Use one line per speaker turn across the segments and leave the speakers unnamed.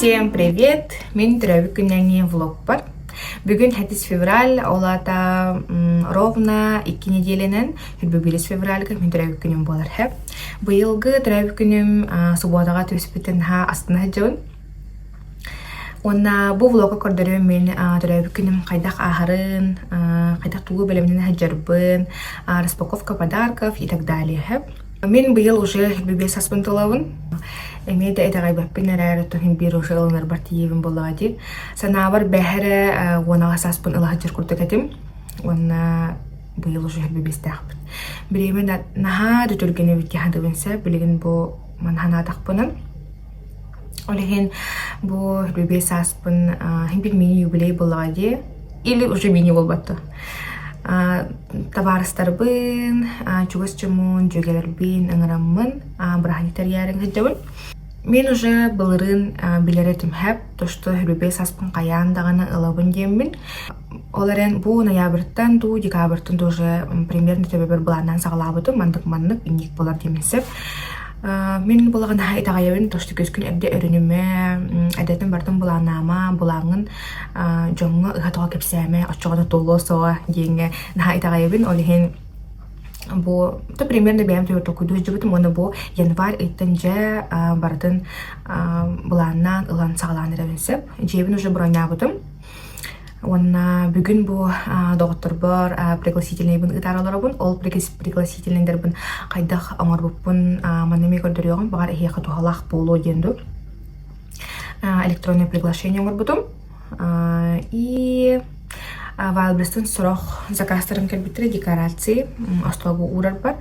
Всем привет! Мен түрәбікіннәңе влог бар. Бүгін 7 февраль, олата ровно 2 неделенен, 1 февральга мен түрәбікінім болар хэп. Бұйылғы түрәбікінім субботаға төспітін астына жауын. Онна бұл влогға көрдірім мен түрәбікінім қайдақ ағырын, қайдақ туғы бөлімнен хаджарбын, распаковка подарков и так далее хэп. Мен бұйыл уже 1 аспынтылауын. Эмейді әдіғай бәппен әрәрі тұхын бір ұшы ұлынар бар тиевін болыға дейін. Сана бар бәхірі онаға саспын ұлаға жыр күрдік әдім. Онна бұйыл ұшы 1 тәқпін. Біремен наға дүтіргені бітке хандығынса, білігін бұл манхана тақпынын. Олеген бұл 1 аспын бір мини юбилей болыға дейін. Или уже мини болбатты. Товарыстарбын, чугас-чумун, жөгелербин, ыңыраммын, браханитар ярың хаджабын. Мен уже былырын билеретім хэп, то что 1 аспын қаяндағаны ылабын дембін. Оларын бұл ноябрьтан, декабрьтан уже примерно төбебір бұланнан сағылабыды, мандық-мандық инник болар демесіп. Мен болаған айтағайабын, то что көзкін әбде өрінімі, әдетін бардың бұланама, бұлаңын жоңы ұғатыға кепсәме, отчоғаны толы соға дейінгі айтағайабын, олеген бұл, то примерно бәйім төбір тоқуды жүбітім, оны бұл январь ұйттан жа бардың бұланнан ұлан сағыланыр әбінсіп, жебін уже бұрайна бұдым. Онна бүгін бұл доғыттыр бар пригласительный бұн ұтаралары бұн, ол пригласительныйдер бұн қайдақ аңыр бұппын маннеме көрдір еғын, бағар әйеқі тұғалақ болу денді. Электронный приглашение аңыр бұдым. И вайлбрестін сұрақ заказтарын кәлбеттірі декорации, астуабы ұрар бар.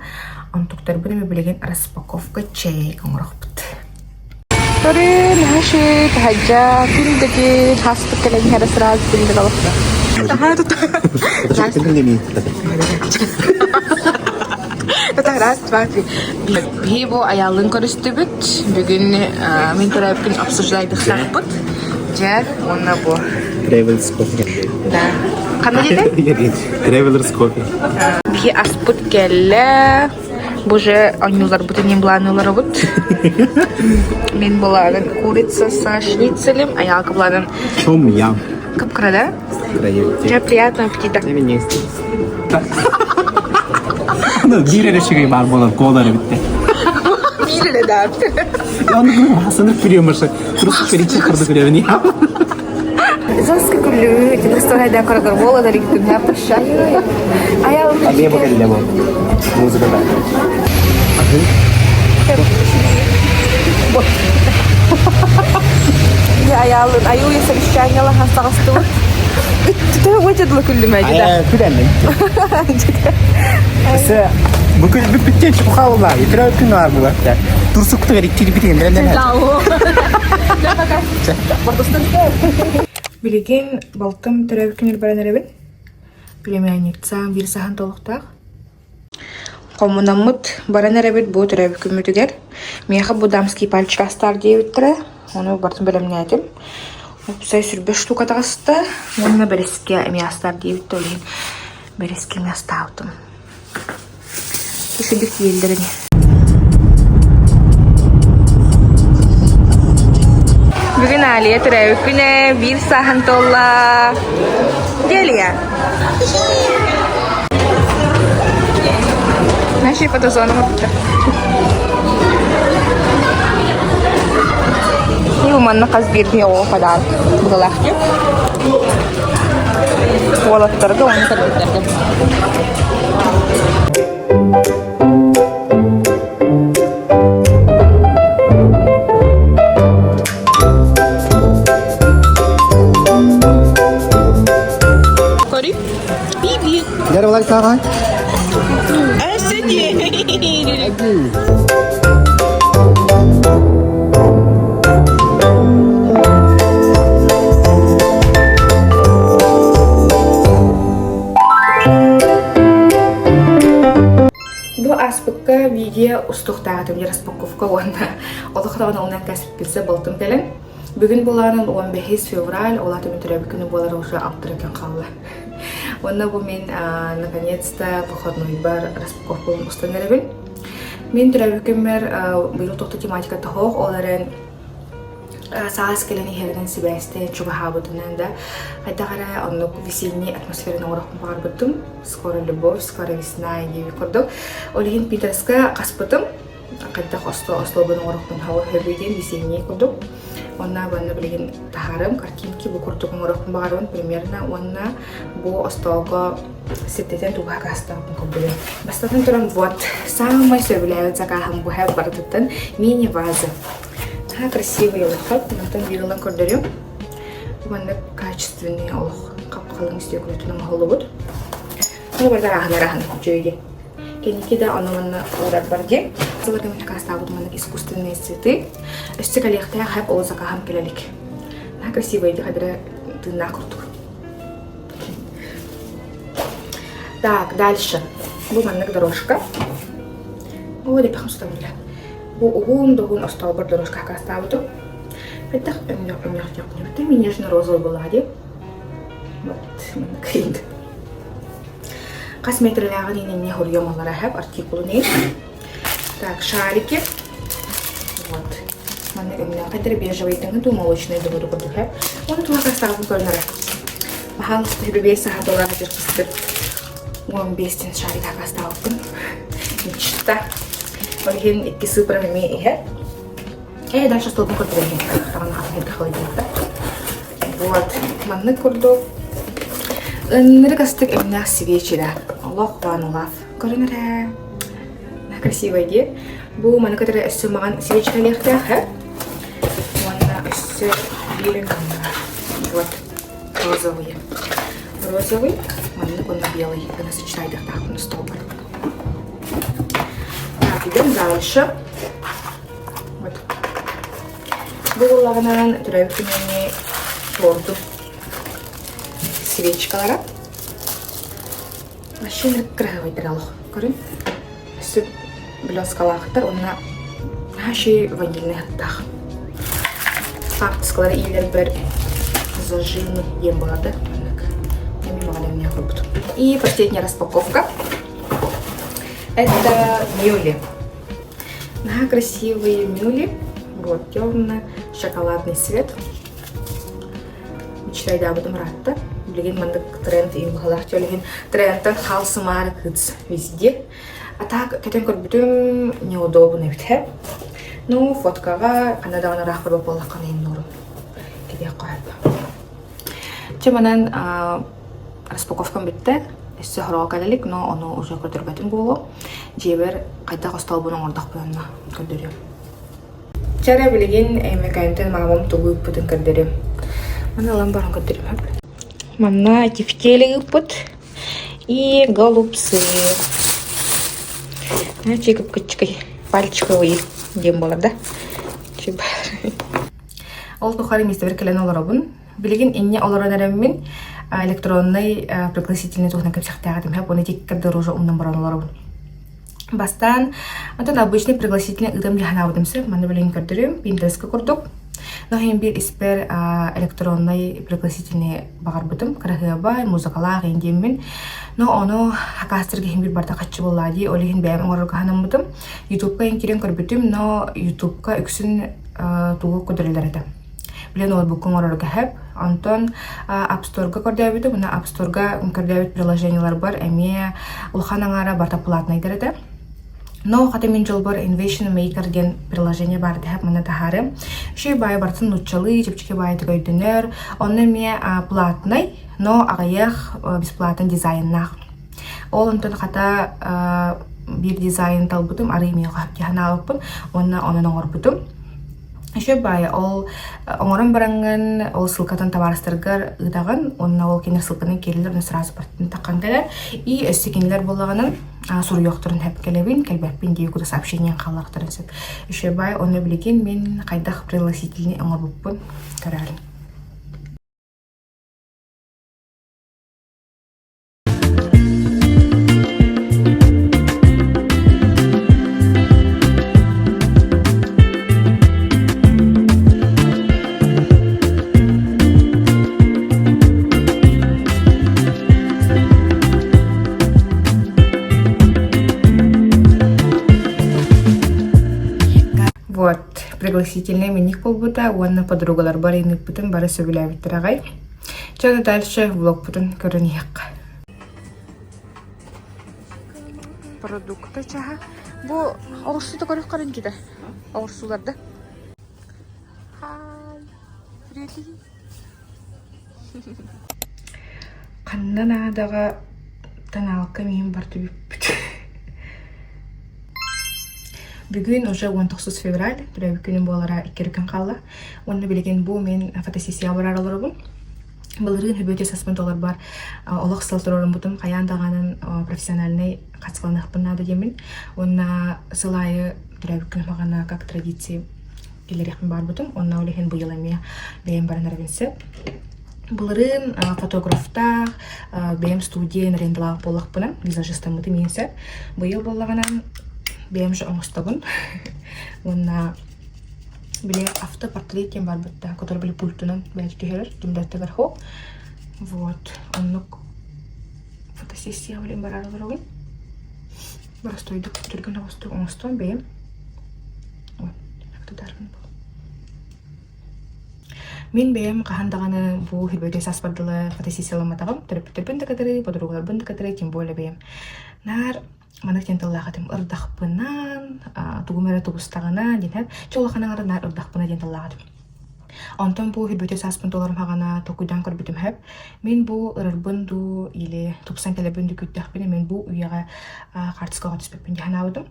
Антуқтар бұны білеген распаковка чай аңырық бұд. Sorry, nahashit, hajja, kundagi, hospital ang harasrag, pindalaw. Taharat, bakit? Bihibo ayalın koristibit, bugün min tarafın absujlaydık sakbut. Cer, onna bu.
Travelers Coffee.
Da. Kanalıydı?
Travelers Coffee.
Bihi asput gelle. Боже, анюлар бұты нем бұланылары бұд. Мен бұланын курицасы шницелем, аялқы бұланын...
Том ям.
Көп қырада?
Проверьте.
Уже приятного аппетита.
Не Bir решеге бар болады, қолдары бітті.
Милі да.
Оны басынып көремірші. Тұрысы перече қырды көревін.
Жестко күлі, тебе стойда көргір болады, ректім, я прощаю.
А мне покажи вот. Музыка да.
Я аялын, аюя совещаниялы хастағысты бұд. Түті өтеділі күлі мәді да.
Күләнің. Осы бүкіл бүттен шұқалы бар. Етірі өткін бар бұлар. Тұрсықты керек келіп кетеген.
Білеген балтым түрәбікінер баран әребін. Білемен ектсам бір сахан толықтақ. Қомынамыд баран әребін бұл түрәбікін мүтігер. Меқі бұл дамский пальчик астар дейбіттірі. Оны бартын білімне әдім. Сай сүрбі штука тағысты. Онына бәреске әме астар дейбітті олеген. Бәреске әме астаутым. Кешілік дейілдіріне. Бүгін Алия түрәбікіне бір сахан толла. Делия. Наші фотозоны мұтты. И уманны қаз бердіне оғы қадар. Бұдалақ деп. Олаттырды, оны кәрбеттерді.
Gel olarak sağ
Бұл аспыққа видео ұстықтағатым распаковка онда. Олықтағына онан кәсіп білсе болтым кәлін. Бүгін болағынан 15 февраль, олатымен түрәбікіні болар уже аптырыкен қауылы. Онна бұл мен наконец-то выходной бар распаковка ұстанырыбын. Мен түрәбікімер бұйыл тоқты тематика тұхоқ, оларын саас келени херден сибесте чуга хабутунанда кайтагара оннук весенний атмосфераны орохун барбытым скоро любовь скоро весна и кордо олигин питерска каспытым кайтак ослобун орохун хава хебеген весенний кордо онна банна билген тахарым картинки бу куртукун орохун барбын примерно онна бу остого сеттетен туга каста кордо бастан туран вот самый сөбүлөй закахам бу хаб бартыттан мини ваза. Красивый лохот, натан вирулан кордорю. Ванна качественный олох, капкалың стеклетунан холлубут. Ну рахан жойди. Кеникида аноманна орар барди. Залагам кастабут манна искусственные цветы. Эстекалехтая хаб ол закахам келелик. Красивый дихадра ты накрутук. Так, дальше. Буманна дорожка. Вот и пахнет ставля. Угун остал бар дорожка каставуту. Петах эмнёк. Ты нежно-розовый была, вот, кринг. Косметриляган не хурьём аларахаб артикулы. Так, шарики. Вот. Манна эмнёк. Кадр бежевый тыңы молочный дугуду курдухаб. Он туга каставуту көрнөрө. Бахал бебеса хадолар жыркыстыр. 15 шарик каставуту. Мечта. Олигин икки сыпырами ихе. Дальше столбун курдурген. Вот. Манны курду. Ныргастык эмнах свечи, Аллах ванулав. Көрінірі. Красивый де. Бу маны кадары өссі маған свечка лехтяхы. Манна өссі белым. Вот. Розовый. Манны куна белый. Гына сочетайдық тақын столбар. Идем дальше. Вот. Бугуллагынан түрәбүкүнүне торду свечкалара. Машина крахавайдыр алох. Көрүн. Сүт блёскалахтар, онна хаши ванильный хаттах. Фактскалары ийлер бір зажимный ем болады. И последняя распаковка. Это мюли. Красивые мюли. Вот темно-шоколадный цвет. Мечтайда об этом рада. Блин, мандак тренд им халахтё, блин, тренд халсамар кыц везде. А так, кетен көрбүтүм неудобно бит. Ну, фоткага анадана рахбар боллакан эм норм. Кеде коёп. Чеманан распаковкам битте. Эссе хорокалелик, но оно уже көтөрбөтүн боло. Жебер кайта костолбунун ордак болонна көрдөрүм. Чара билген эмекайнтен мамам тугуп бүтүн көрдөрүм. Мана ламбарын көрдөрүм. Мана тефтели ыппыт и голубцы. Чекіп кычкай пальчиковый дем болар да. Ол тухары мистер келен оларабын. Билеген инне оларанарымын электронный пригласительный тухна капсахтагатым. Хап оны тек кадыр уже умнан баран оларабын. Бастан, антон обычный пригласительный ыдам жаханабыдымсы. Мана билеген көрдөрүм. Пинтерестке курдук. Но хем бир испер электронный пригласительный багарбытым. Карахыбай, музыкалар индеммин. Но оно хакастырга хем бир барда качы боллади. Оли хен бәйм оңарга ханамбытым. Ютубка инкерен көрбүтүм, но Ютубка үксүн тугу көдөрүлөр эте. Билен ол букун оңарга хэп. Антон App Store-га көрдөбүтүм. Мына App Store-га көрдөбүт приложениялар бар. Эме улханаңара барда платный дерете. Но хата мен жол бар Invention Maker деген приложение бар деп мына тахары. Ши бай бартын нучалы, чепчики бай төгөйдүнөр. Онны ме платный, но агаяк бесплатный дизайннах. Ол онтон хата бир дизайн талбытым, ары ме кап жаналыппын. Онны онун оңорбутум. Ши бай ол оңорон баранган ол сылкатын табарыстыргар ыдаган, онна ол кенер сылканын келилер, оны сразу бартын таккан келер. И өссекенлер боллаганын сур yoqturun hep kelebin, kelbepin diye kuda сообщение қалақтырын сөп. Еще бай, оны білген мен қайдақ пригласительный оңыр бұппын көрәрін. Вот, пригласительный миник полбута, уанна подругалар бар иник бутын бары сөбүләбиттер агай. Чаны дальше влог бутын көрөнияк. Продукты чаха. Бу оғырсуды көріп қарын жүйді. Оғырсуларды. Хай, привет. Қандан адаға таналыққа мен барды біппіт. Бүгін уже 19 февраль, түрәбі күнім болара 2 күн қалла. Оны білеген бұл мен фотосессия барар олар бұл. Бұлырын хөбөте саспантолар бар. Олық сылтырорын бұтым қаяндағанын профессиональный қатсықланық бұнады демін. Онна сылайы түрәбі күн мағана как традиции келерекпін бар бұтым. Онна олеген бұйыламия бәйім барын әрвенсі. Бұлырын фотографтар, бәйім студия нәренділағы болық бұнан. Визажистан бұты менсі. Бұйыл болағанан бәйім жа оңыстығын. Онна биле автопортрет бар бытта, который были пультунан бәйті түйерер, түмдәтті верху. Вот, оннық фотосессия білен барар олар оғын. Барастойдық, түрген оғыстық оңыстығын бәйім. Вот, автодарғын бұл. Мен бәйім қағандағаны бұл хүлбөйте саспардылы фотосессияламатағым. Түріппін дәкәдірі, подругаларбын дәкәдірі, тем более бәйім. Нар манық денталлағатым ырдақпынан, тугумера тугустағына, денхәп, чолақанаңары нар ырдақпына денталлағатым. Онтан бұл хүлбөте саспын толарым хағана тоқуйдан көрбітім әп. Мен бұл ырырбын ду, или тупсан кәлебін ду күттіқпені, мен бұл үйеға қартысқаға түспеппін дехана аудым.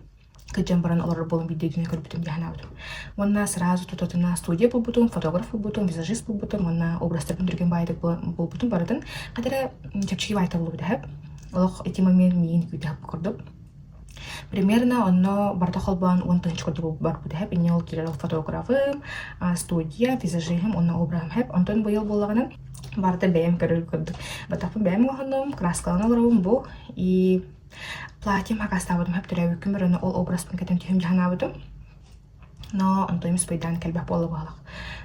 Кыджан баран олар болын бидейдіне көрбітім дехана аудым. Онна сразу тұтатына студия бұл бұтым, фотограф бұл бұтым, визажист бұл бұтым, онна образтарбын дүрген байдық бұл бұтым барадын. Қадара чапчығы байта бұл бұды әп. Олық еті момент мейін күйтіп көрдім. Примерно онно барда холбан 10 көрді бар бұды әп. Ине ол келер фотографым, студия, визажигім, онна обрағым әп. Онтан бұйыл болағынан барда бәйім көріп көрдім. Батапын бәйім оғаным, краскалан оларым бұл. И платьем хақастабыдым әп түрәбі күмір, оны ол образпын кәтен түйім жағанабыдым. Но онтойымыз пайдан кәлбәп болы бағылық.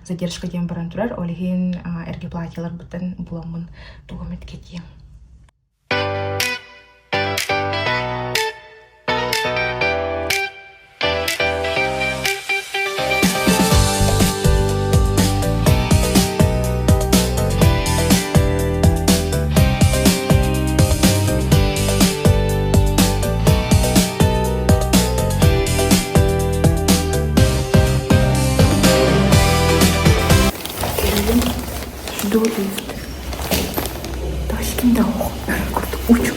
Задержка дем баран тұрар, олеген әрге платьялар бұттан бұламын туғымет кетейім. Жду лифт. Ташкентда оқып учу.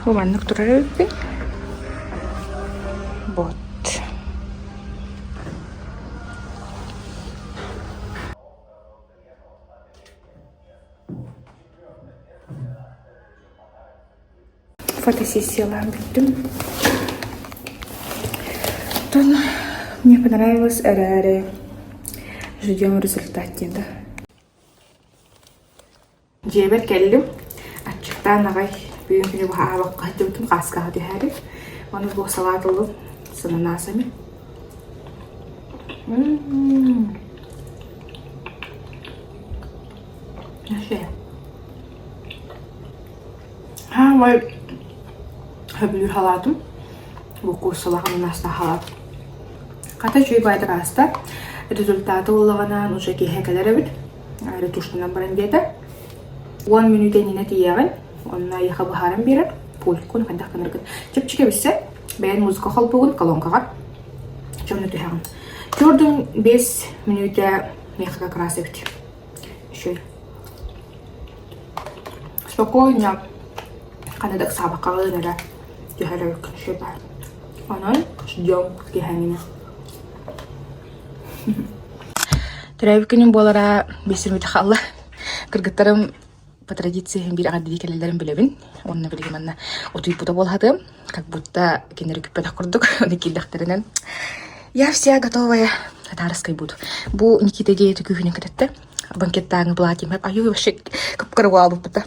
Оманнық тұрар өтпен. Вот. Фотосессиялар біттім. Мне понравилось әрі ждем результат деді. Жебер келдім. Атчықтан ағай бүйін күні бұға абаққа өтім қасқаға дейәрі. Оны бұл салатылы сынына асамын. Нәше? Май хөбілір халатым. Бұл қосылағын наста халатым. Қата жүй байды раста. Результаты олағанан уже кейхекелер өбіт. Ретуштынан баран деді. 10 минутен ені тиеғін. Онына еқа бұхарын берір. Пулькун қандақ қанырғын. Чепчіке бісі. Бәйін музыка қал бұғын колонқаға. Жөмні түйеғін. Көрдің 5 минуте меққа крас өбіт. Шөй. Спокойно. Қанадық сабаққа ғылыныры. Түйелі өкін шөй бар. Онын ждем кейхәніне. Түрәбі күнім болара бесір өте қалла. Кыргыттарым по традиции бір ағады декелелерін білебін. Онына білген манна отуй бұта болғадым. Как будто кенері күппен құрдық. Оны келдіқтерінен. Я вся готовая. Тарыскай буду. Бұл Никита дейті күйінен кәтетті. Банкеттағын платим. Аю вообще күп-кіру алып бұта.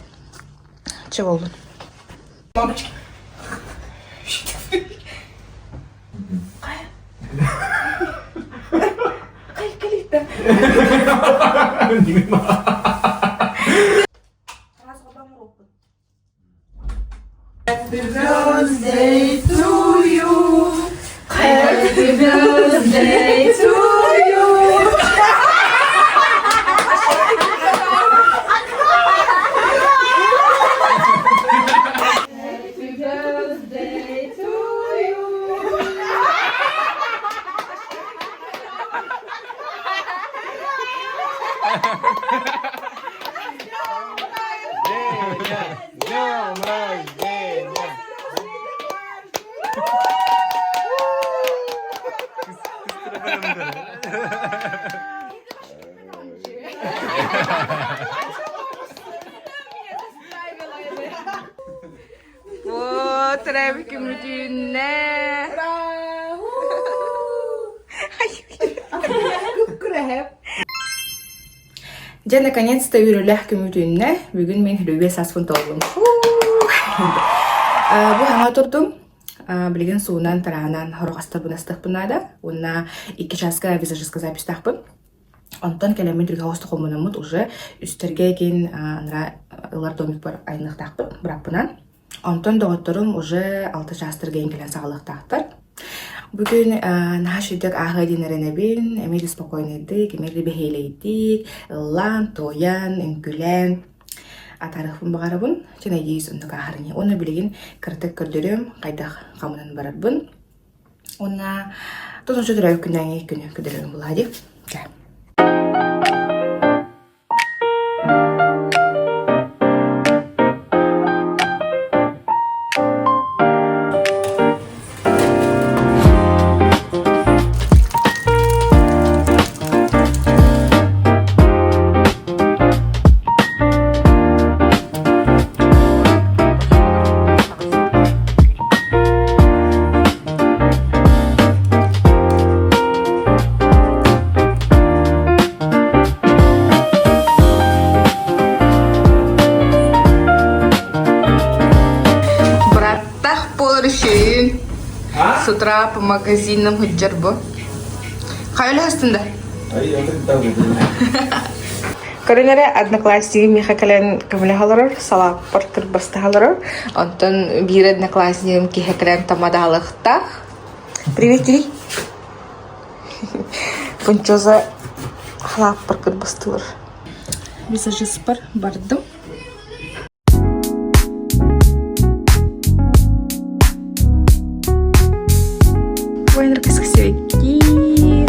Че болдың? Мамочка. Вот, требиким düğününe. Ja, наконец-то үйрөлөх күмүтүнне. Бүгүн мен Любе саспын толдум. Бу хаңа турдум. Билген суунан тараанан хорогастар бунастык бунада. Уна 2 часка визажистка запистахпын. Онтон келемен түрге хосты комунамут уже үстерге ген ылар домик бар айныктакпын браппынан. Онтон доготторум уже 6 частыр ген келен сагалыктактар. Бүгүн нахашидек ага динеренебин, эмели спокойныйдык, эмели бехейлейдик, ыллан, тоян, үңкүлен. Атарыхпын багарабын, жана ийиз ундук ахарыне. Оны билеген кыртык көрдөрөм, кайдак камынан барарбын. Она тончо дөрөй күннәң күнү көдөрөм булади. С утра по магазинам хыджарбы. Хайли хастында? Көрінері одноклассники меха кәлен көмілі қалырыр, салап паркыр басты қалырыр. Онтон бір одноклассникім кеха кәлен тамада халықтақ. Привет, Кири. Пунчоза халап паркыр бастылыр. Визажист бардым. Вайнер красивенький.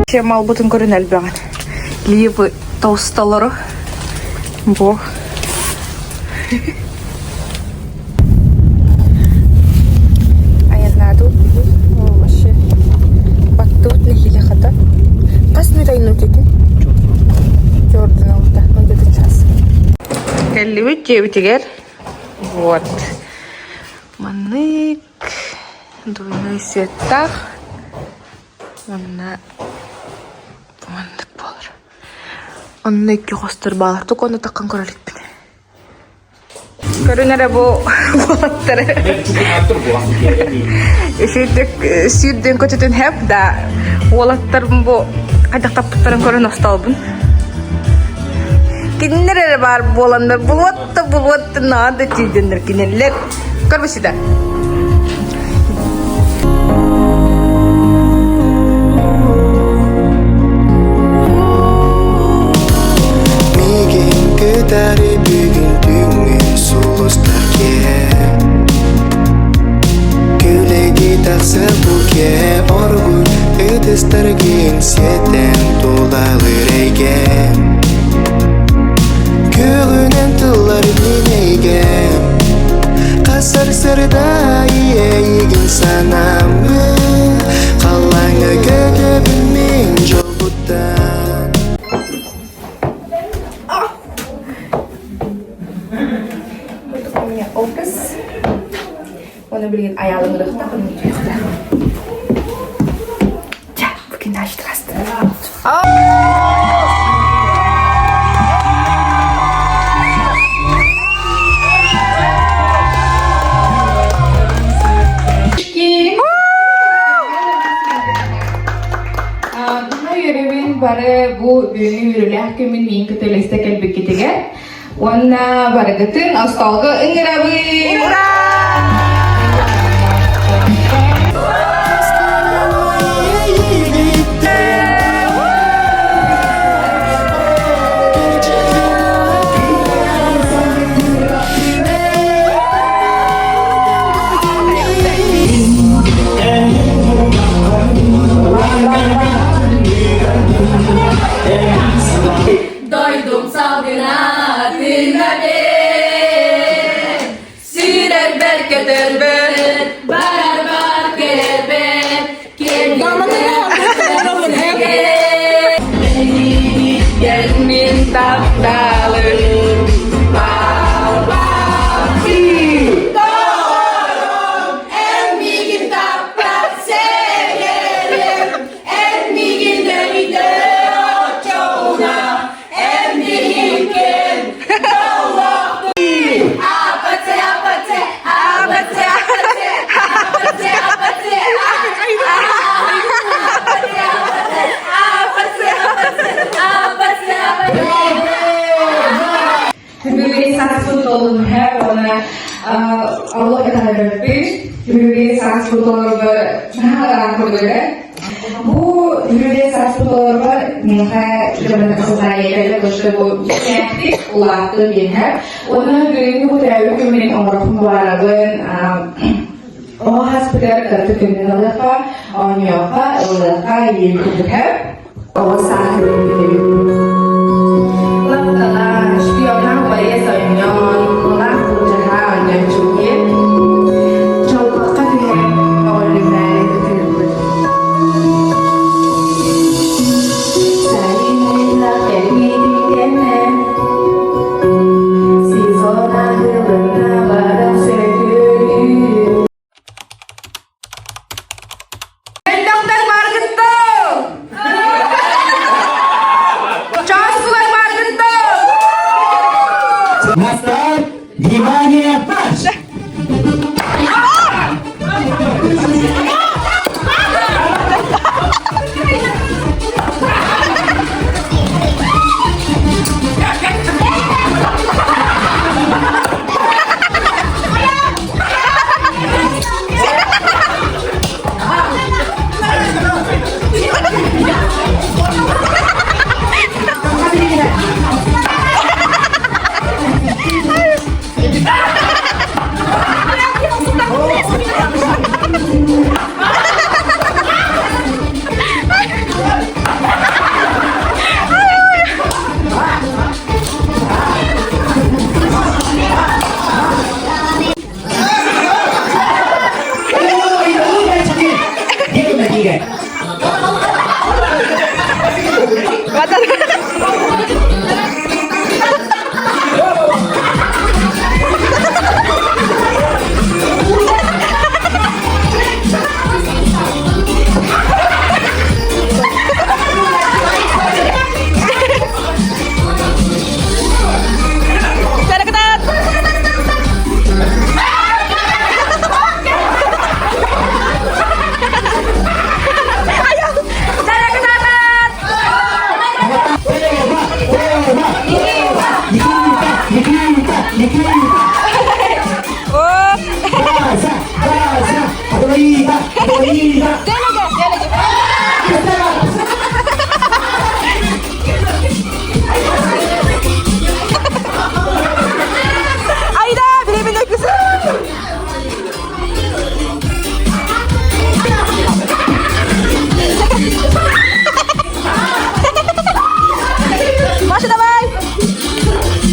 Чем мал бутын көрін әлбәғін. Левы толсталары. Бо. Любите, вот. Манык, двойной цветах. Маннык болар. Маннык кёстер балар. Только он такан коралик біне. Көрінері бұл болаттары. Сүйден көтетін хеп, да. Олаттарым бұл қайдақтап бұттарын көрін осталбын. Киннер бар боландар булватты надо чидендер кинеллер. Көрбүсүдө.
Миген көтәрі бүгін түңін сулустарке. Көлеги тақсы буке оргун өтістірген сеттен тулалыр ейген. Көлінен тылар менейген. Қасыр сырда ейген санамы. Қалаңы көтөбімен жол бұттан.
У меня образ. Он облеген аялым рыхта. Ja, бүгін аштырасты. bari bu büyüğün yürüler kimin min kıtılıysa kelbek gittiler. Onna barakatın astolga ıngırabi.
Doydum salgına dinledi. Sirer bereket elbet, barar bar kelebek. Gelmin taptalı. Bal bal ki. Doğrum emmi tapta seyerim. Emmi de çoğuna.
Hübübü saksfut olun her ona Allah kadar berpi. Hübübü saksfut olur ve çaharan kurdular. Bu hübübü saksfut olur ve nihayet zaman kesatayı işte bu aktif ulaştı diye. Ona göre bu teravih günün umrahım varagın. O hasbeder katı günün alafa, onyoka, alafa yirkudur. O sahibim. Là spionage về sợi nhọn lá của cha hàng nhà chủ nghĩa trong các cái hàng ở đường này thì được sai là kẻ đi đến nè si do na hư gần na và đâu sẽ đưa bên đông tây marketo
Настав внимание, марш!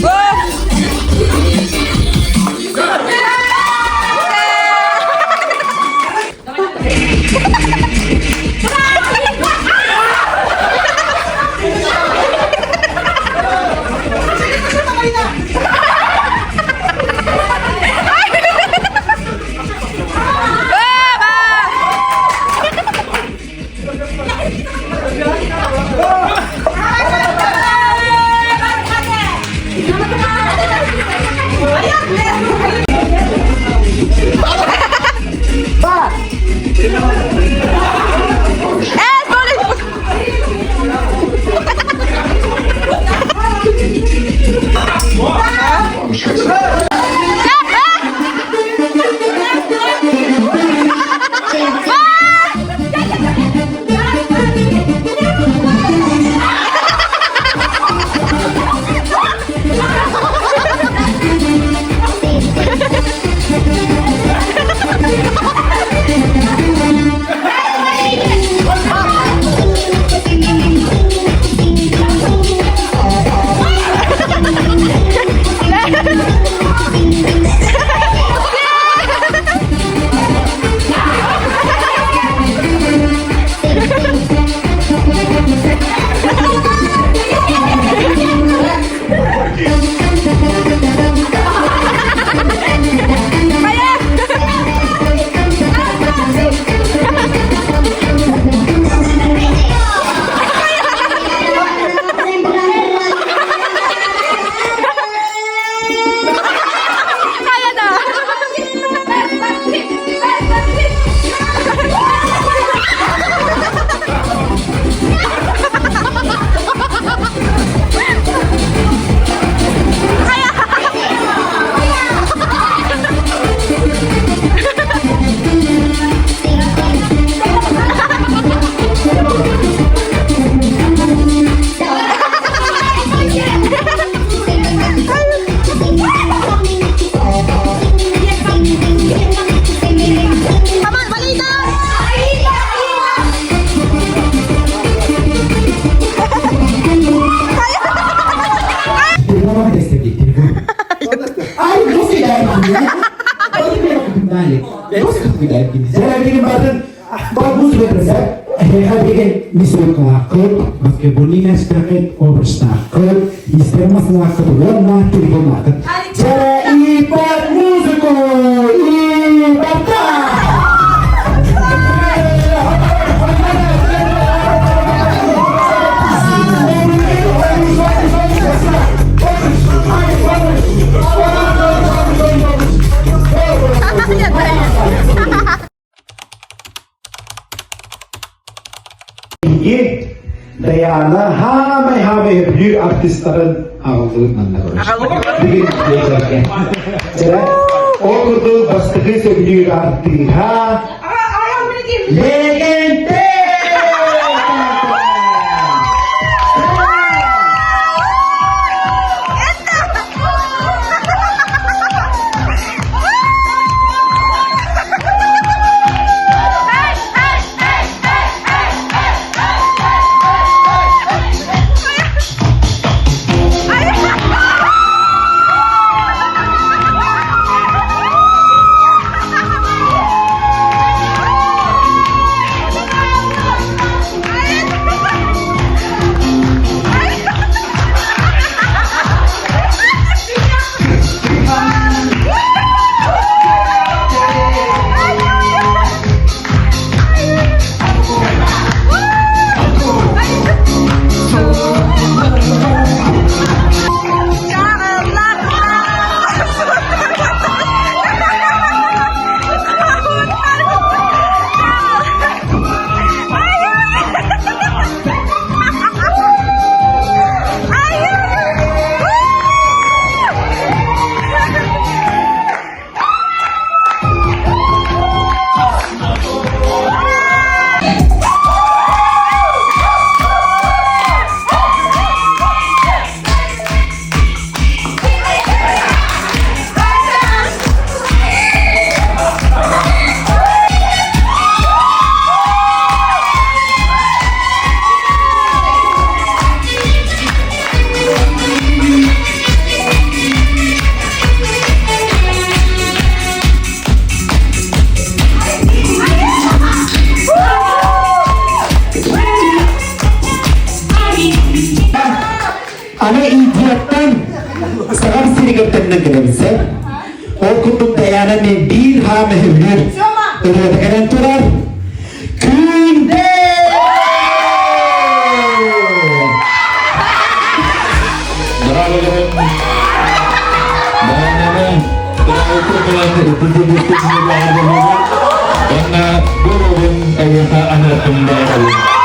Go!
Dali. Terus kita ini. Saya bikin badan bagus betul. Saya bikin misal kelakut, pakai bonina sedikit overstacked, istilah kelakut warna tiga mata. Saya ibat musikku, ibata.
이게 Diana hamay büyük artistlerin ağırlığı bir yazarken. Sonra okurdu bastığı büyük artist ha. Legende. Ana idiottan selam sirigaptanna görevse Orkut'un Diana ve bir hamehevler öğretken turar Günde
Bravo teman. Teman-teman, untuk melatih karena guru kayak anak kembali.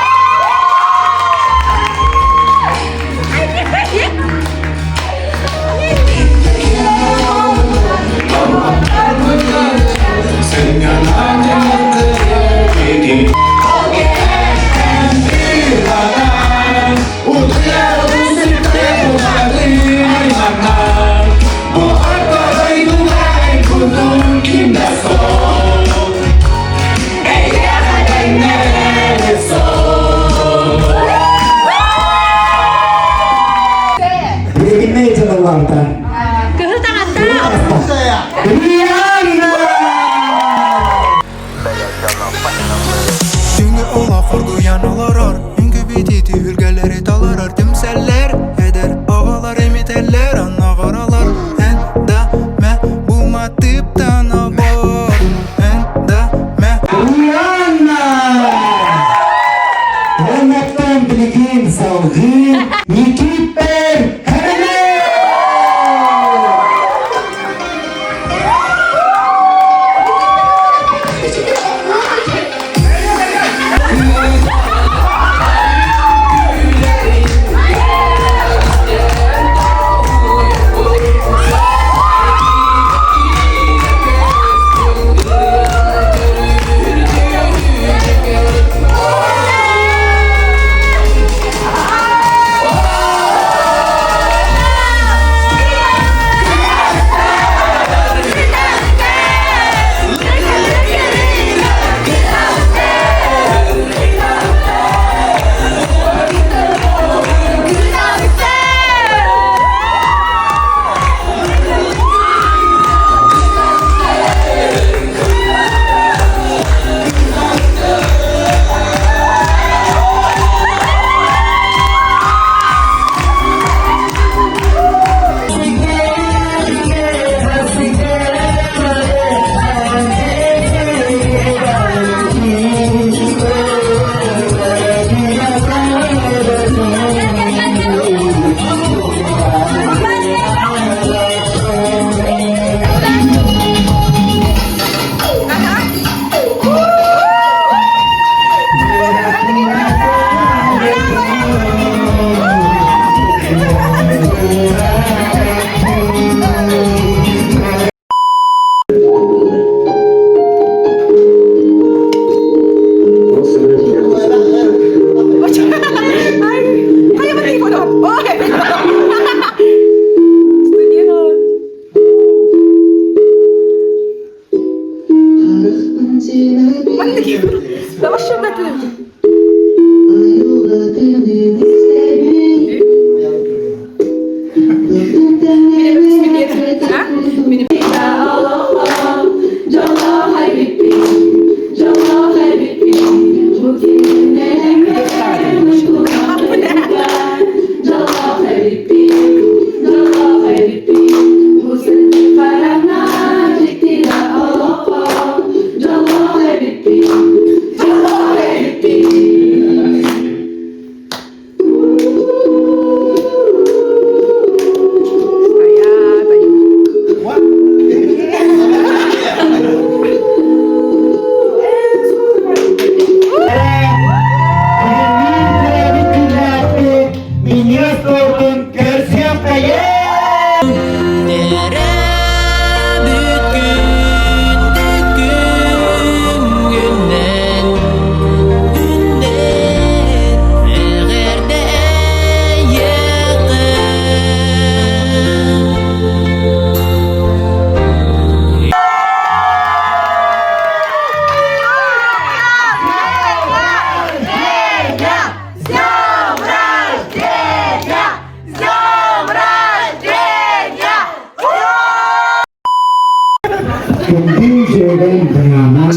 Күндүжээн бранаа.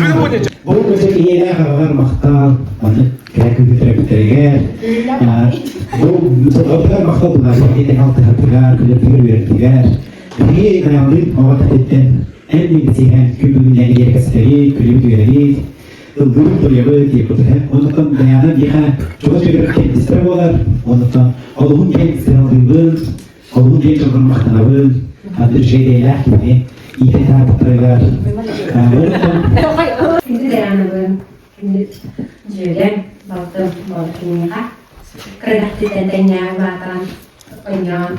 Бүгд ихээр хагаар махтаа манай крэкүтрэктэйгээр бүгд зөвхөн махтаа гэдэг халтгаар күлээр тэгээд намайг моватэтэн энэгийн күбүний яригстэй күлүүдэрийг бүгд яваад ихэвчлэн онтон даяна диха чөтгөрөх дистрибутор онтон одон гэнсэрэлбэл одон гэнсэр махтаавэл адрежээ яахны 이해다 부탁드려요.
Hinterherren Julian waktu mau nikah kreatif tentenya bahkan penyon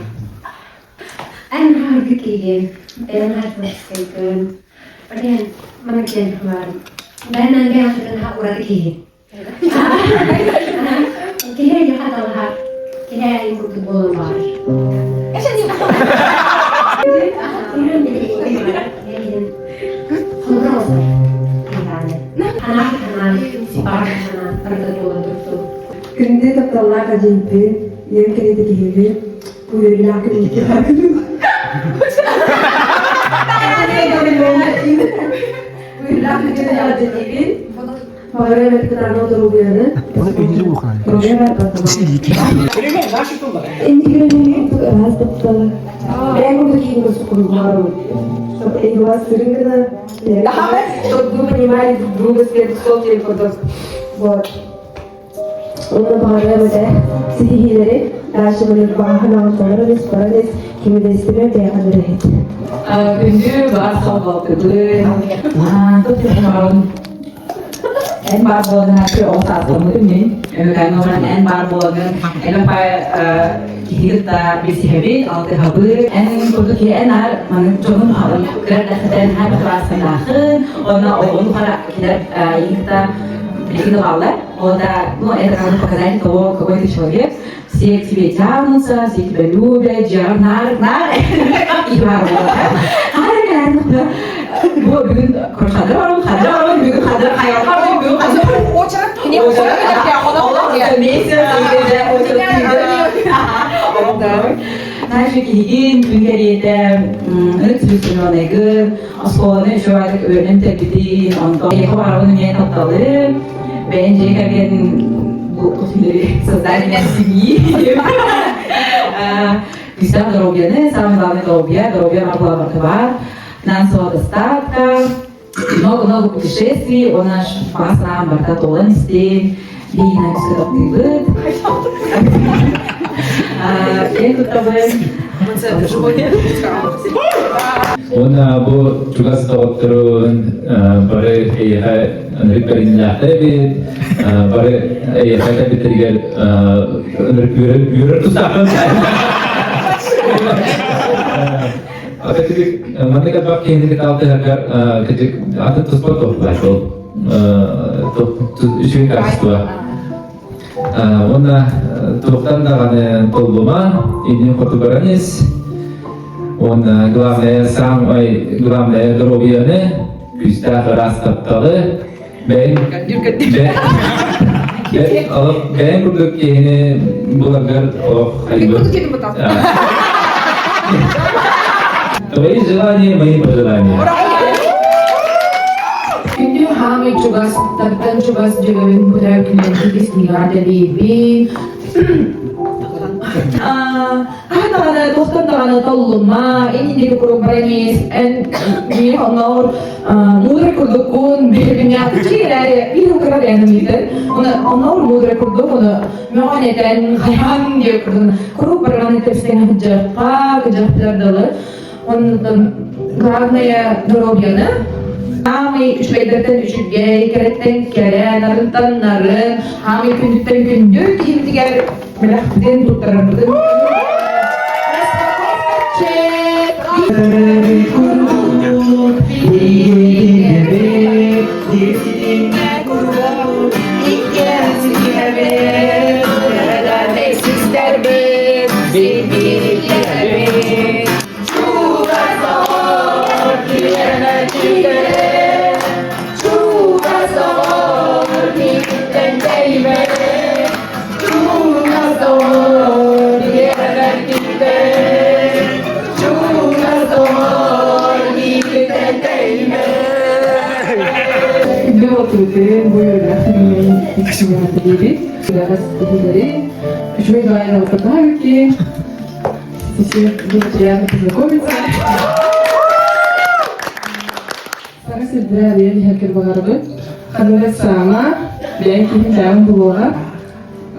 harus kekigin harus bersekolah padahal manusia kemarin dan nanti yang sudah hak urat kekigin kira juga tahu hak kira yang butuh bola
근데 답답하게 이제 이렇게 되게 우리랑 이렇게 하거든. 우리랑 이렇게 하지. 바로 그 단어 들어보면은 그러면 인디그레니 하스부터 내가 기분 좋고 바로 это вас рынка чтобы вы понимали друг друга след сотни фото вот он bahane sihilere daşımın bahane olarak sporades kimi desteğe değerli rehet.
Gündü var sabahları. Tutuşmaron. En barbolun hakkı o saatlığını değil. Öğren olan en barbolun en kihilta bisihevi altı habı en kurdu en ar manın çoğun habı kıradakinden her klasın dahil ona onu para kiler yıkta Легенда Валла, это надо показать, кого ты человек. Все к тебе тянутся, все тебя любят, и Наши гигин günleriyede ırksülüsünün askolunu şu artık öğrenim tepkidi ondan yapabarının yeni tatlıları bence ben bu filmleri создания семьи Gustav здоровья, самое главное здоровье Маргулава финансового достатка, много путешествий, он наш пасна, бартатоланности, лина, скотопный
오늘 뭐 주가스 것들은 바로 이 아메리카인 야대비 바로 이 하이테크들이가 유럽 투자하는 어떻게 만약에 밖에 있는 가운데 하가 그지 아주 투스포도 라고 또 이슈인 가스와 오늘 dokter na가는 problema ini fotogranis он главное здоровье Küstah rastattağı ben kurduk yeni bulagar hayır. Твои желания, мои пожелания.
Күндү хамы чугас, тартан чугас жөгөбүн будар күнен тигис мигадали би. Ана достан дагана толлума, эниндеги программис, ми хонор мудра курдукун бирбиня чигелери бир украден мидер. Онор мудра курдук, оны мөгөнетен хайхан деп курдун. Куруп барган тескен хаджакка, хаджактардылы. Он главное здоровье, Хами швейдертен үшүгей, кереттен кере, нарынтан нарын, хами күндүттен күндү, кийимдигер мелахтен туттарабыдын. Почему я говорила про подарки? Все было приятно познакомиться. Стараюсь для Лени Хакербарбы. Когда сама, я кем там была,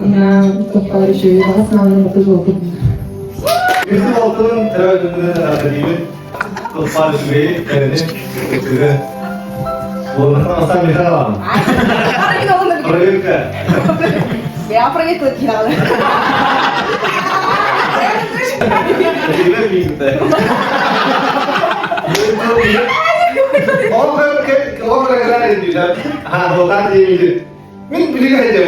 она попала еще и вас на мотозолку.
Bizim okulun terörünün adıyla Kutlar Şüreyi kendini kırı. Bunun aslan bir tane var mı? Oraya yükle.
Я проехала кинала.
Yine mi yükle? O kadar ediyorlar. Ha, dolar diyebilir. Min biliyor ediyor.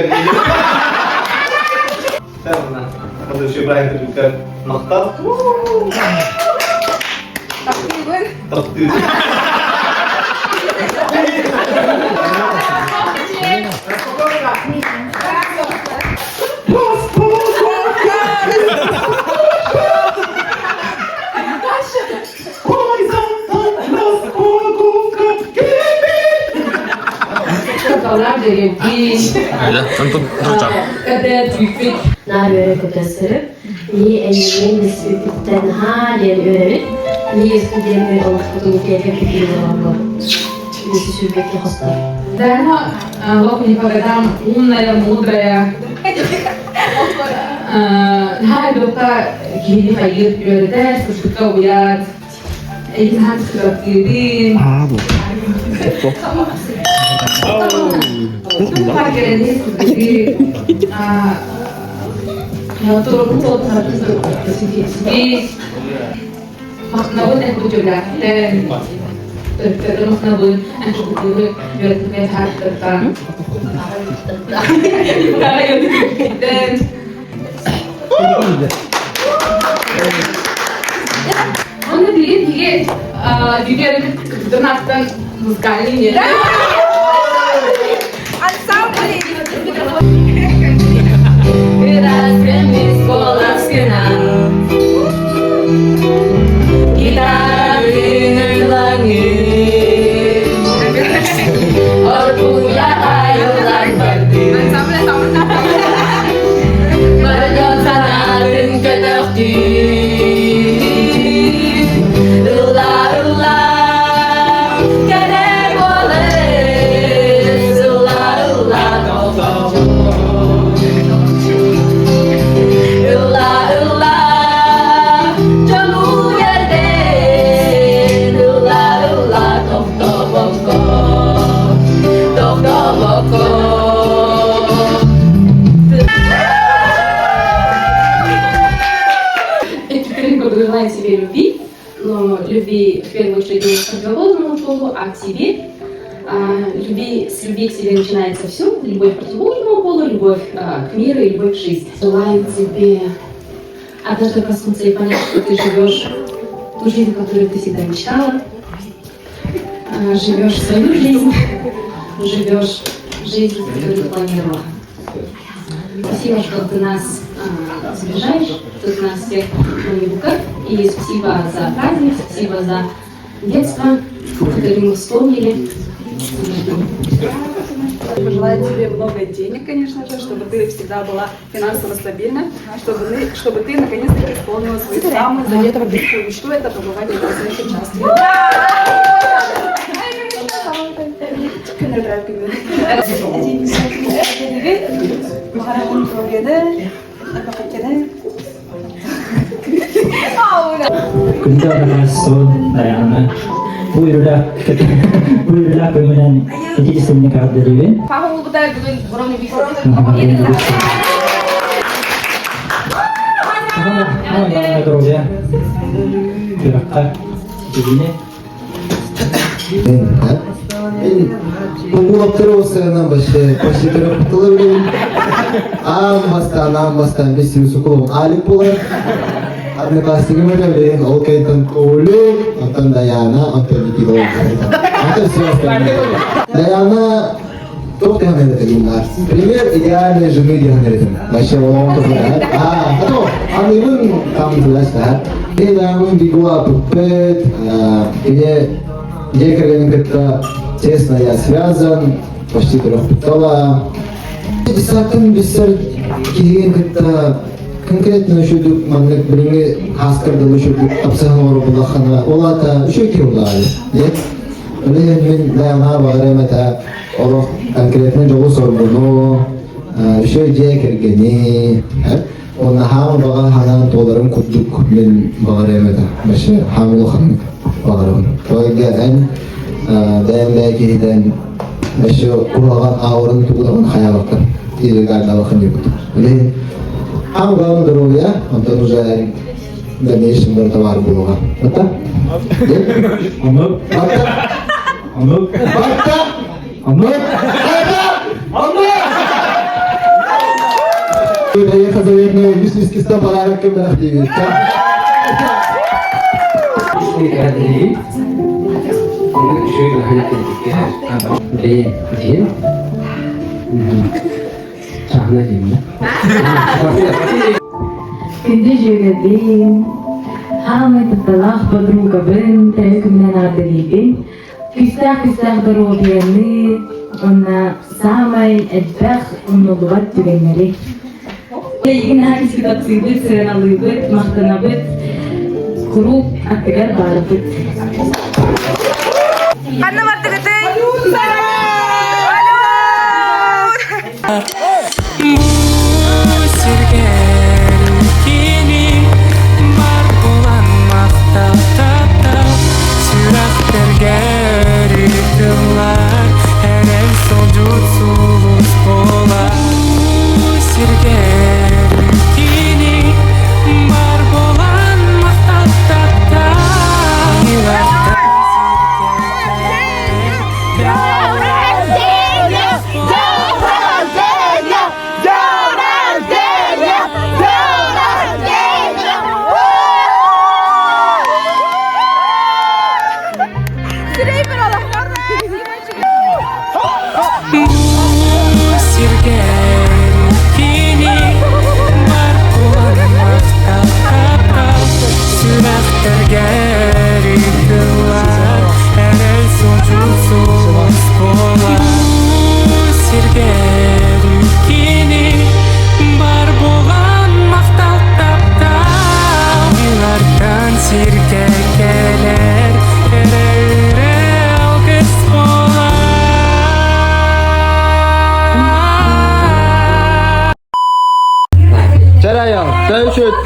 Sen buna. Hadi şu İbrahim çocuklar. Nokta. Takdir.
Närmare gösterip, iyi eğilimin disiplinten halen öğrenip, iyi studiyenin oluşturduğu keyfe fikirli olan Nisi sürekli hasta.
Дана лопни пагадам умная, мудрая. Хайдока кири хайыр görüder, kuşlukta uyar. İnsan sıkıntıydı. Fark eden sıkıntıydı. Motor çok tatlı spesifik. Maknabın en kucakten. Terus maknabın en kucaktan yönetimde haritadan. Dan onu bilin ki juga donatan sekali ya. Вырастем из скина. Гитары langit. Orpunya ayulan berdiri. Berdosa dan kedokti. Желаю себе любви, но любви в первую очередь не к противоположному полу, а к себе. С любви к себе начинается все. Любовь к противоположному полу, любовь к миру и любовь к жизни. Желаю тебе однажды проснуться и понять, что ты живешь ту жизнь, которую ты всегда мечтала.
живешь свою жизнь, живешь жизнь, которую ты планировала. Спасибо, что ты нас сближаешь, тут нас всех на языках. И спасибо за праздник, спасибо за детство, которое мы вспомнили.
Пожелаю тебе много денег, конечно же, чтобы ты всегда была финансово стабильна, чтобы ты наконец-то исполнила свою самую заветную мечту, это побывать в разных участиях.
Kunta Rason Diana. Buyurda kemudian jadi istrinya Kardeliwen.
Папа бүгін бұрын
Mana terus ya? Kira-kira begini.
Бұл вопросынан почти тырып Амбастан бесі үсіколым алик болар. Однокласснигіме білейін, ол кәйтін Толю, антон Даяна, антон Никидол. Антон все остальные. Даяна тоқтыған әдетігімдер. Пример идеальной жены деген әдетім. Бәші олауын тұғырар. Ато, анығын там тұластар. Даяның бигуа пүппет, Декарин как-то тесно я связан, почти трехпутала. Десятым бисер киген как-то конкретно еще маннык бринги хаскардал еще абсолютно булахана. Олата еще кирулали. Нет? Мен даяна багаремета олох конкретно жолу сорбуну. Еще декаргени. Он хам бага ханан толарым куддук мен багаремета. Башы хамулхан. Toygan dan masih kurang awalnya tu kurang khayal kan, tidak ada awalnya begitu. Jadi, awal dulu ya, untuk usaha Ganesh bertawar bulu kan, betul? Amuk. Saya kazavetnya bisnis kita berarak ke beraktivitas.
Jadi, şöyle hareket değil. Çahna diyeyim mi?
Күнде жөгөдүн хамы тыталах подруга бен тәкүмнән адылыгын күстәк дорогияны она самай эдбәх унлубат түгеннәре. Егенә китап сыйды сыналыбыт мактанабыт Kurup agar barbut.
Anna marta gede.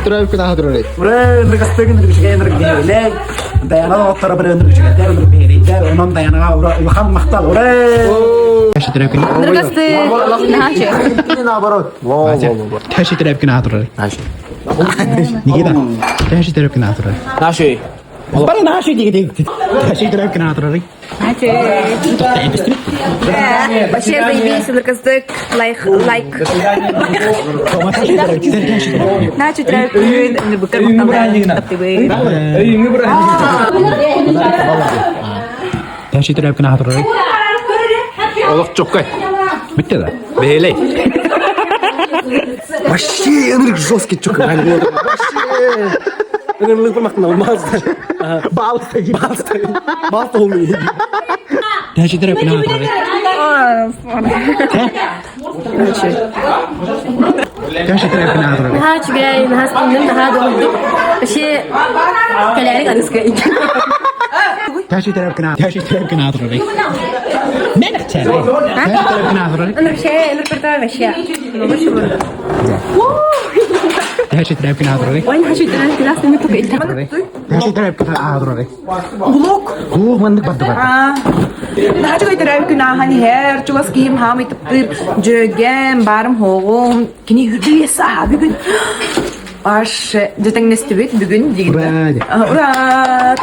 Тройку на гудроли.
Udah berkasih lek. Dayana ottara berendrik. Onun dayana ilham maktal. Taşı trapkin.
Наоборот.
Taşı trapkin hatırlar. Nikita. Taşı trapkin hatırlar.
Наши.
Bana naşı diye. Taşı trapkin hatırlar.
Вообще заебись, наркостык, лайк. Начать травку, не быкар макталдан, таптыбы.
Таши трап кна хатрыг.
Олох чоккай.
Битээ да.
Бэлэй. Вообще энерг жесткий чоккай. Вообще. Энерг махна алмаз. Балстай.
Таши трап кна хатрыг. Таши трап кна хатрыг.
هاش جاي ناس من هذا ودي شيء كلامك أنا سكين
Таши трап кна хатрыг. Мен чаа. Таши трап кна хатрыг.
أنا شيء أنا برتاح أشياء مش برا
Таши трап кна хатрыг.
وين هاش يدرس كلاس نمتك إنت
Таши трап кна хатрыг. Блок. Гоо манд баддаг.
Наач гой драйв кнахани хэр чугас ким хамит пир жөгем барым хогом кини хүрдээсаа бүгүн аш жэтэнгнэстүбит бүгүн дигдэ. Ура!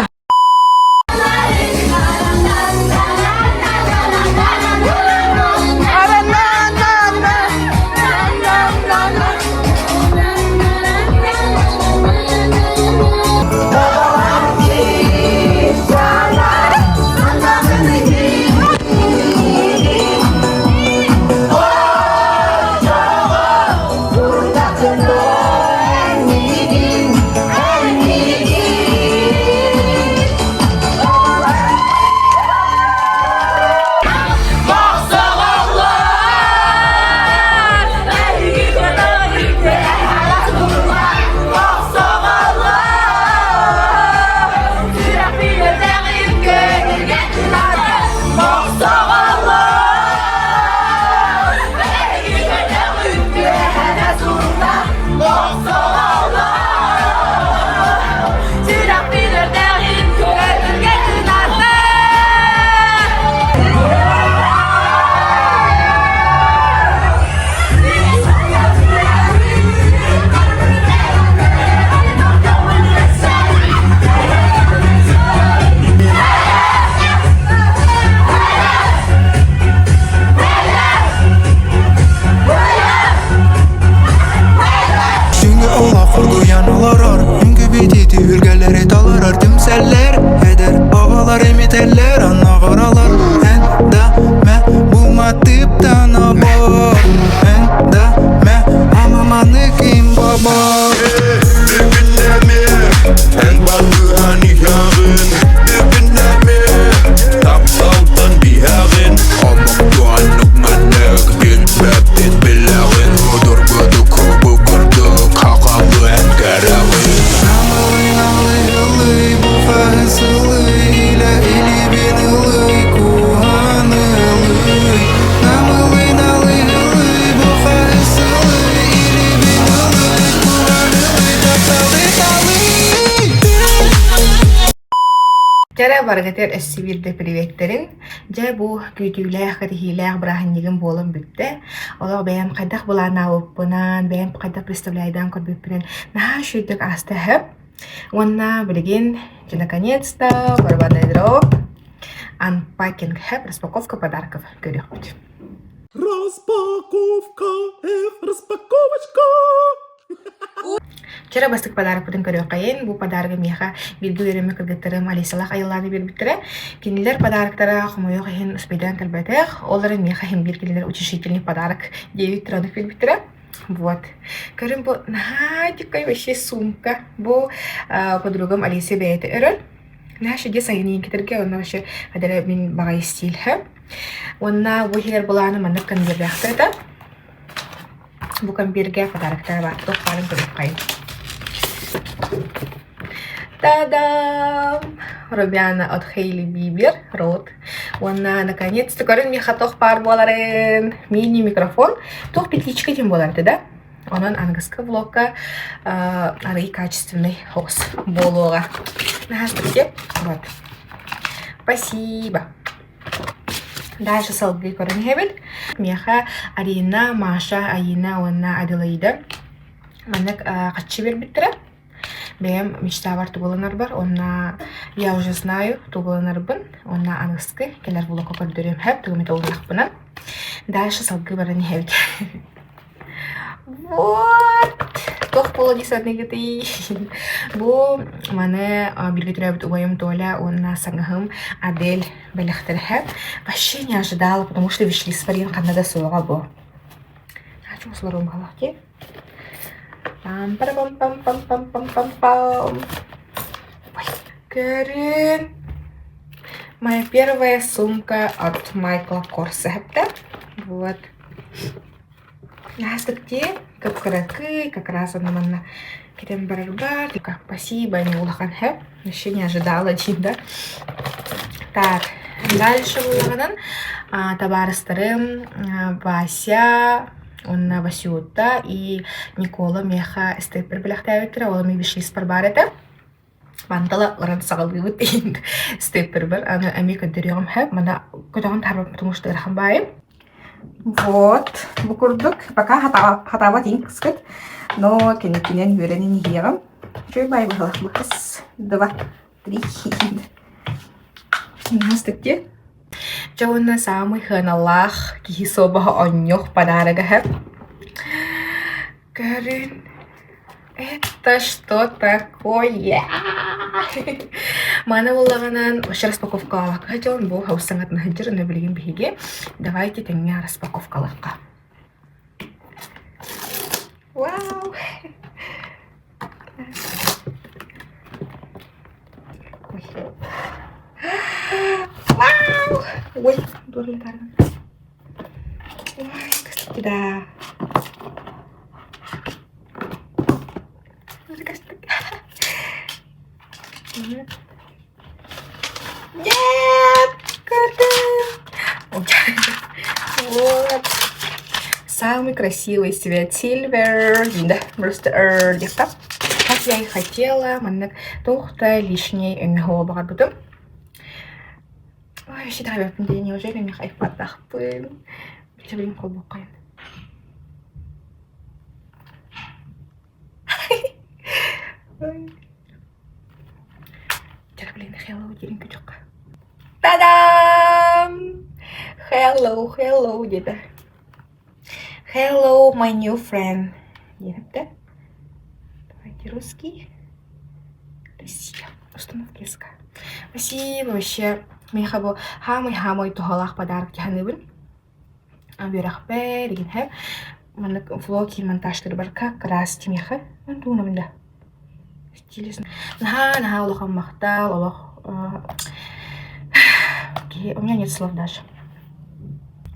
Жара баргатер эссибирде приветтерин. Жа бу күтүлээх хилээх браханнигин болон бүтте. Оло бэм кайдах булана оппунан, бэм кайдах представляйдан көрбүппүнен. Наха шүйдік аста хэп. Онна билигин, че наконец-то барбадай дров. Unpacking хэп, распаковка подарков. Көрөкпүт.
Распаковочка.
Вчера бастык подарок бүтін көрі қайын. Бұл подарығы меха білгі өрімі кіргіттірім алисалақ айыланы бербіттірі. Кенелер подарықтары құмойы қайын ұспайдан кәлбәтіқ. Олары меха хем белгілер учешительный подарок дейбіт тұранық бербіттірі. Вот. Көрім бұл надикай вообще сумка. Бұл подругам Алисе бәйті өріл. Наша де сайынын кетерге, онна вообще қадары мен бағай стилі. Онна бұл хелер бұланы мандық конвертіяқты это. Бұл конвертіге подарықтары бар. Тоқпарын көріп қайын. Та-дам! Рубяна от Хейли Бибер, рот. Она наконец-то корен меха тох пар боларын. Мини-микрофон. Тох петличка тем боларды, да? Он английская влогка. Ары качественный хос. Болога. Здравствуйте. Вот. Спасибо. Дальше салги корен хевель. Меха Арина, Маша, Аина, Онна, Аделаида. Манак качи бербиттера. Бэм мечта бар тубаланар бар. Онна я уже знаю тубаланар бын. Онна английский. Келер влогка көрдөрөм хэп. Түгімет олдақ бұна. Дальше салги баран хевель. Вот. Тох полонисат негати. Бу мане билгитребит угаем Толя, он сангахым Адель Беляхтерхеп. Вообще не ожидала, потому что вишли с Парин Канада суга бо. А чему слором галахки? Пам-пам-пам-пам-пам-пам-пам-пам. Карин. Моя первая сумка от Майкла Корса. Вот. Наступте, как караки, как раз она манна. Китем барбар. Спасибо, не улахан хэп. Вообще не ожидала, да? Так, дальше улаханан. Табарыстарым, Вася, Онна Васюта и Никола Меха степер беляхтавитра. Олами вишли с барбарета. Мандала лоран сагалгыбыт инг степер бер. Ана амика дырьям хэп. Мана кутаган тарбам, потому что ирхан баим. Вот, букурдук, пока хатава тинкскет, но кинен верени не херам. Чё бай было, раз, два, три. Наступте. Чё у нас самый ханалах, кихисоба онёх подарок хэп. Карин, это что такое? Мана улаганан вообще распаковка. Хотя он был хаусангат на хаджир на билигин бихиге. Давайте тенья распаковка лака. Вау! Вау! Ой, дурно тарган. Ой, кстати, да. Нет! Вот. Самый красивый цвет сильвер. Да, просто где-то. Как я и хотела. Маннак тухта лишний энго багатбутым. Ой, вообще давай, неужели мне хайф подахпы. Блин, колбокаем. Блин, hello, деренька чока. Та-дам! Hello, где-то. Hello, my new friend. Где-то. Давайте русский. Россия. Установка языка. Спасибо вообще. Мехабо хамой тухалах подарок тиханыбын. Абирахбе, регенхэ. Манак влоги монтаж тырбар как раз тимеха. Антуна да. Стилисно. Наха, улахам махтал, улах. Окей, у меня нет слов даже.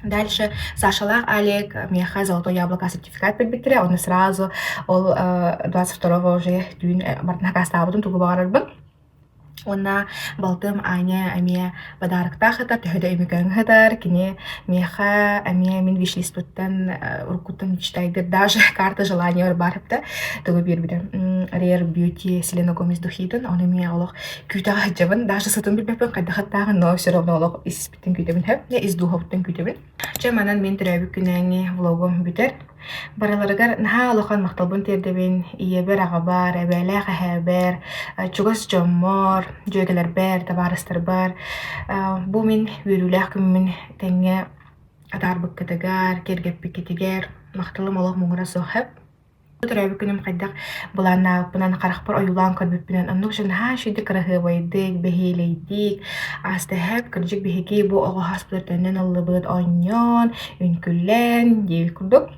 Дальше Сашалах Олег Меха золотое яблоко сертификат прибитре. Он сразу 22-го уже дюн бартнака стабудун тугу багарбын. Онна балтым Аня аме подарок тахата төһөдө эмикәңһәдәр кине меха аме мин вишлистуттан уркуттан мечтайды даже карта желания барыпта тугу бирбидем Rare Beauty Selena Gomez духидын оны мен алох күтәгә җабын даже сатым бипепен кадахаттагы но все равно алох испитен күтәбен һәп я издухоптан күтәбен чаманан мен трәбик күнәңе влогым битер бараларыгар наха алохан макталбын тердебен иебер агабар әбәлә хәбәр чугас җоммор җөгеләр бер табарыстыр бар бу мин үрүләх күммен тәңгә атарбык китегәр кергәп пикетегәр макталым алох муңра сохып трәбик күнем кайдак булана пунан карахпар оюлан кырбыппинан аннук жан ха шиде карахы байдык бехилейдик астахып кырҗык бехеки бу ага хаспытаннан аллыбыт оньон үнкүллән дип курдук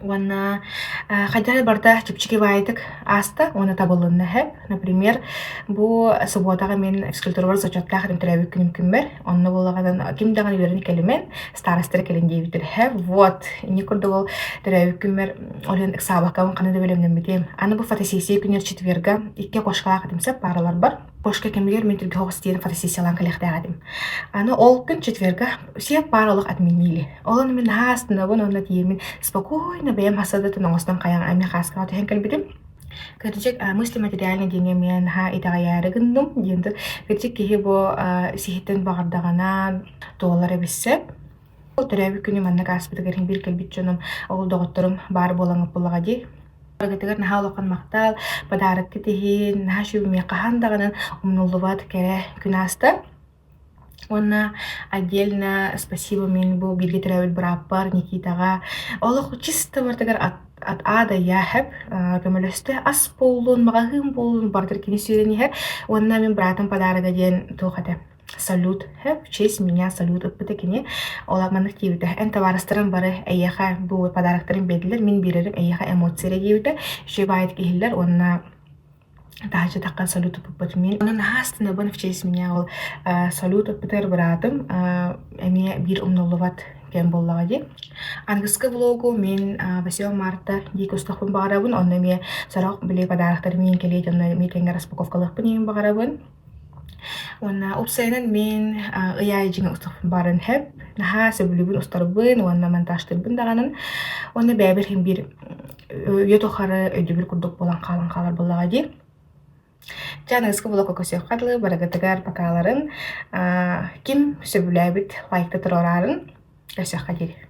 Ванна хадяр барда чипчики байтык аста, она табылынна хэп. Например, бу субботага мен физкультура зачаттах дем трәбик күнем күмбер. Онны буллагадан ким даган верен келемен старостер келен дебитер хэп. Вот, не курды бол трәбик күмбер олен эксабакка канада белемнен битем. Аны бу фотосессия күнер четверга икке кошкага димсеп паралар бар. Кошка кембер мен тилге хостиен фотосессиялан келехтагадым. Аны ол күн четверга все паралык отменили. Олон мен хастына бу онна тиемин спокойно бэм хасадатын оңостон каян ами хаска отен келбидим. Кырдык мысли материальный дене мен ха итагаярыгындым денди. Кырдык кихи бу сихитен багардагана доллары бисеп. Ол төрөбү күнү манна гаспитагер бир келбит жонум ол доготторум бар болаңып булагади. Гэтэгэр нахалоқан мактал подарок китихин нахашуми кахандаганын умнуллубат кере күнаста Онна отдельно спасибо мен бу бирге терәбит браппар Никитага. Олох чисто мартагар от ада я хэп көмөлөстө ас болун магагым болун бардыр кини сүйрени хэп. Онна мен братым подарога ден тухата. Салют хэп, в честь меня салют ыппыты кини. Ола маннык тибите. Эн товарыстарын бары эйяха бу подарактарын бедилер, мен бирерим эйяха эмоцияра кибите. Шебайт кихиллер, онна тахача таккан салют ыппыт мен. Онна нахастына бын в честь меня ол салют ыппытыр братым. Эме бир умнолуват кен боллага ди. Ангыскы влогу мен 8 марта дик устахпын багарабын. Онна ме сарак биле подарактар мен келет, онна ме кенге распаковкалыкпын ен багарабын. Онна упсайнан мен ыяй жиңа устахпын барын хэп. Наха сөбүлүбүн устарбын, онна монтажтырбын даганын. Онна бәбір хем бир өтохары өйдүбір курдук болан қалар боллага ди. Жаныңызғы блогы көсек қадылы, барагатыгар пакаларын, ким сөбүләбіт лайкты тұрорарын көсек қадыр.